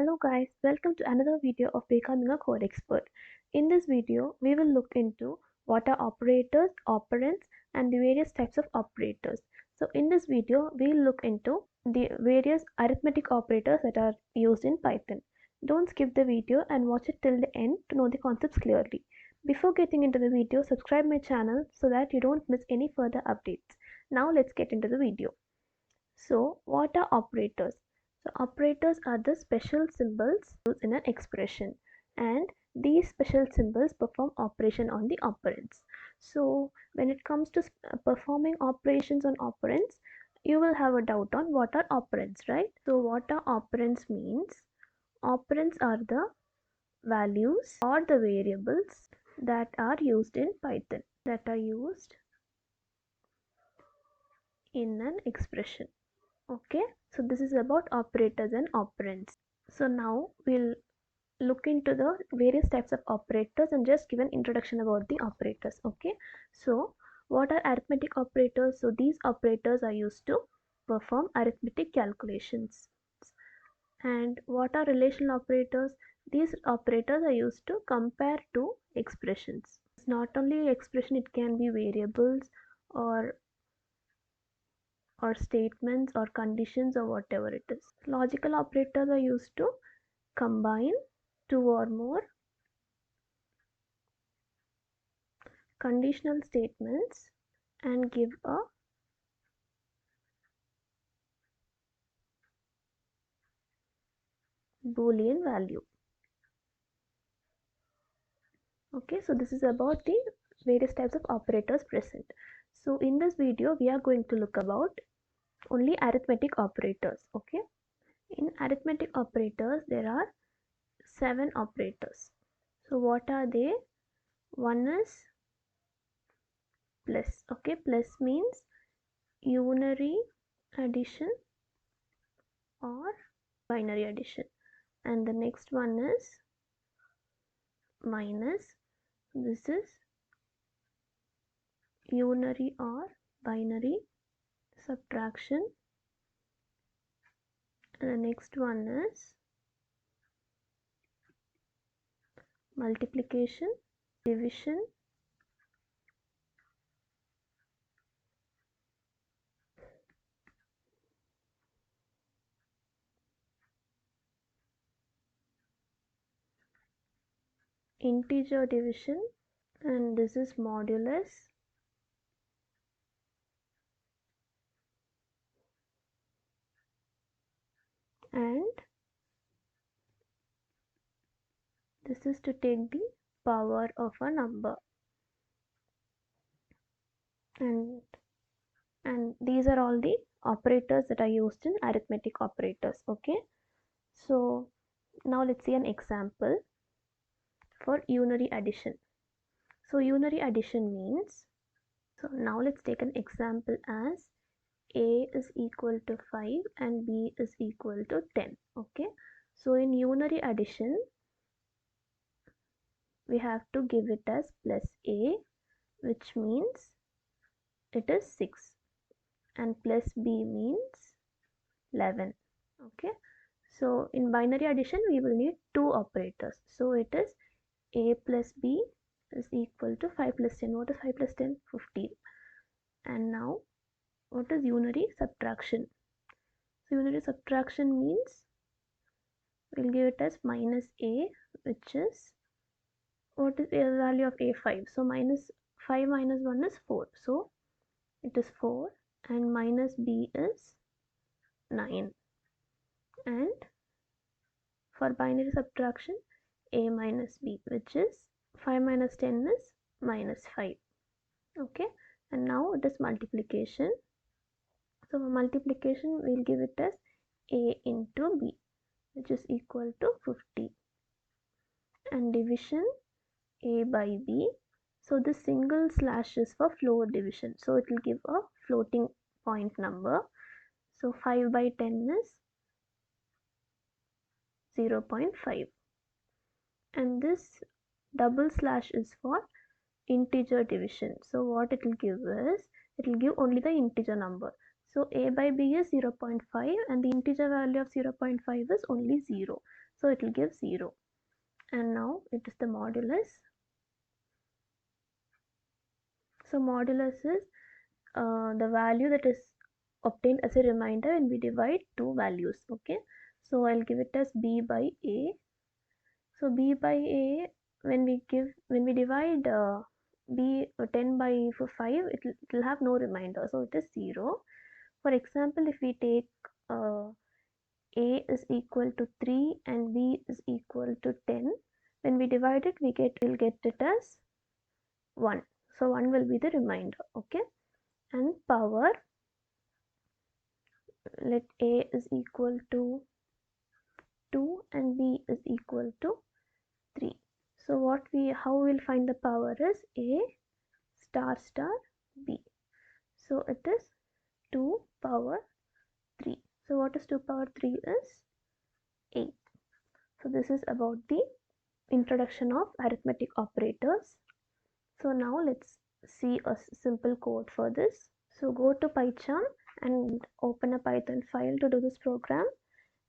Hello guys, welcome to another video of Becoming a Code Expert. In this video, we will look into what are operators, operands, and the various types of operators. So in this video, we'll look into the various arithmetic operators that are used in Python. Don't skip the video and watch it till the end to know the concepts clearly. Before getting into the video, subscribe my channel so that you don't miss any further updates. Now let's get into the video. So what are operators? So operators are the special symbols used in an expression, and these special symbols perform operation on the operands. So when it comes to performing operations on operands, you will have a doubt on what are operands, right? So what are operands means? Operands are the values or the variables that are used in Python, that are used in an expression. Okay, so this is about operators and operands. So now we'll look into the various types of operators and just give an introduction about the operators. Okay, so what are arithmetic operators? So these operators are used to perform arithmetic calculations. And what are relational operators? These operators are used to compare two expressions. It's not only expression, it can be variables or statements or conditions or whatever it is. Logical operators are used to combine two or more conditional statements and give a Boolean value. Okay, so this is about the various types of operators present. So in this video, we are going to look about only arithmetic operators. Okay, in arithmetic operators, there are 7 operators. So what are they? One is plus. Okay, plus means unary addition or binary addition, and the next one is minus. This is unary or binary subtraction, and the next one is multiplication, division, integer division, and this is modulus, and this is to take the power of a number, and these are all the operators that are used in arithmetic operators. Okay, so now let's see an example for unary addition. So unary addition means, so now let's take an example as a is equal to 5 and b is equal to 10. Okay, so in unary addition we have to give it as plus a, which means it is 6, and plus b means 11. Okay, so in binary addition we will need two operators. So it is a plus b is equal to 5 plus 10. What is 5 plus 10? 15. And now what is unary subtraction? So unary subtraction means we'll give it as minus a, which is, what is the value of a? 5. So minus 5 minus 1 is 4. So it is 4, and minus b is 9. And for binary subtraction, a minus b, which is 5 minus 10 is minus 5. Okay, and now it is multiplication. So for multiplication we'll give it as a into b, which is equal to 50, and division a by b. So this single slash is for floor division, so it will give a floating point number. So 5 by 10 is 0.5, and this double slash is for integer division. So what it will give is, it will give only the integer number. So a by b is 0.5 and the integer value of 0.5 is only 0. so it will give 0. And now it is the modulus. So modulus is the value that is obtained as a remainder when we divide two values. Okay, so I'll give it as b by a. So b by a, when we divide b 10 by 5, it will have no remainder, so it is 0. For example, if we take a is equal to 3 and b is equal to 10, when we divide it, we'll get it as 1. So 1 will be the remainder. Okay, and power, let a is equal to 2 and b is equal to 3. So how we'll find the power is a star star b. So it is 2 power 3. So what is 2 power 3 is 8. So this is about the introduction of arithmetic operators. So now let's see a simple code for this. So go to PyCharm and open a Python file to do this program,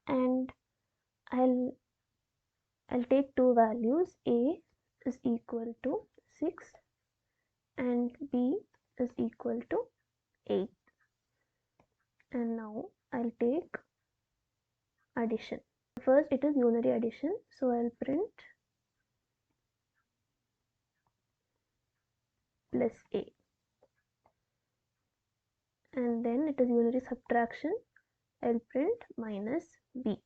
and I'll take two values. A is equal to 6 and b is equal to 8. And now I'll take addition. First it is unary addition, so I'll print plus a. And then it is unary subtraction, I'll print minus b.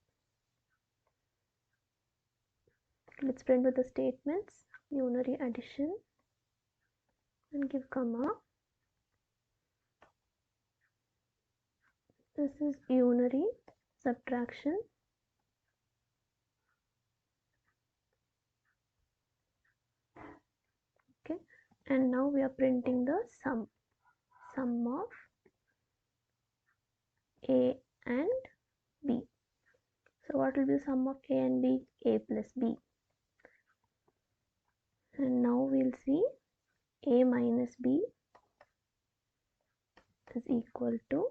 Let's print with the statements. Unary addition and give comma. This is unary subtraction. Okay, and now we are printing the sum of a and b. So what will be the sum of a and b? A plus b. And now we'll see a minus b is equal to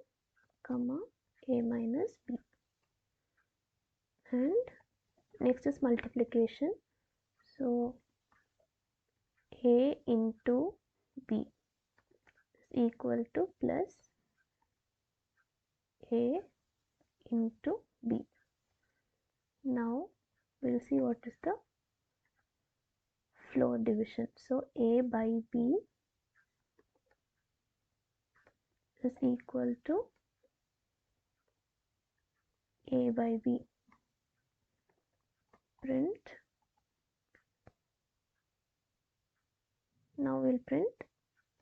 comma a minus b. And next is multiplication. So a into b is equal to plus a into b. Now we'll see what is the floor division. So a by b is equal to a by b. Print. Now we'll print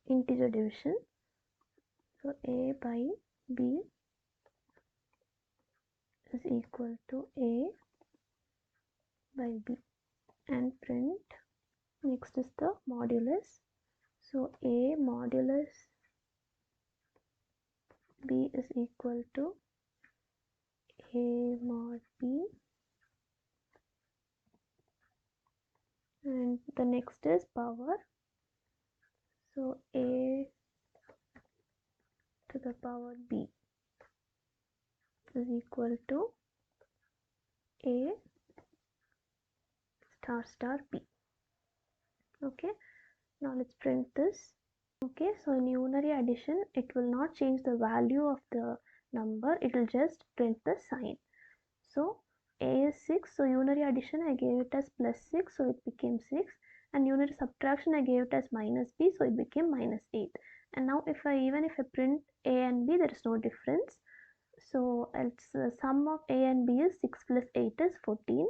integer division. So a by b is equal to a by b, and print. Next is the modulus. So a modulus b is equal to a mod b, and the next is power. So a to the power b is equal to a star star b. Okay, now let's print this. Okay, so in unary addition, it will not change the value of the number, it will just print the sign. So a is 6, so unary addition I gave it as plus 6, so it became 6, and unary subtraction I gave it as minus b, so it became minus 8. And now even if I print a and b, there is no difference. So it's sum of a and b is 6 plus 8 is 14,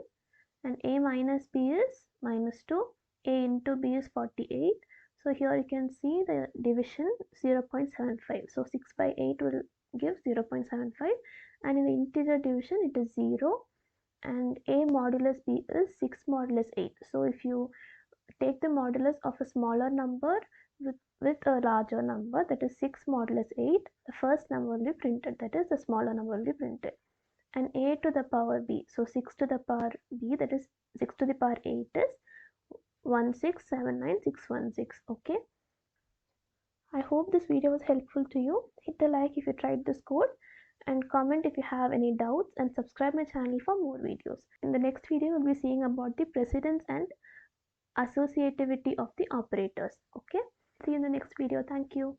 and a minus b is minus 2, a into b is 48. So here you can see the division 0.75. So 6 by 8 will give 0.75, and in the integer division it is 0, and a modulus b is 6 modulus 8. So if you take the modulus of a smaller number with a larger number, that is 6 modulus 8, the first number will be printed, that is the smaller number will be printed. And a to the power b, so 6 to the power b, that is 6 to the power 8 is 1679616. Okay, I hope this video was helpful to you. Hit the like if you tried this code, and comment if you have any doubts, and subscribe my channel for more videos. In the next video we'll be seeing about the precedence and associativity of the operators. Okay, see you in the next video. Thank you.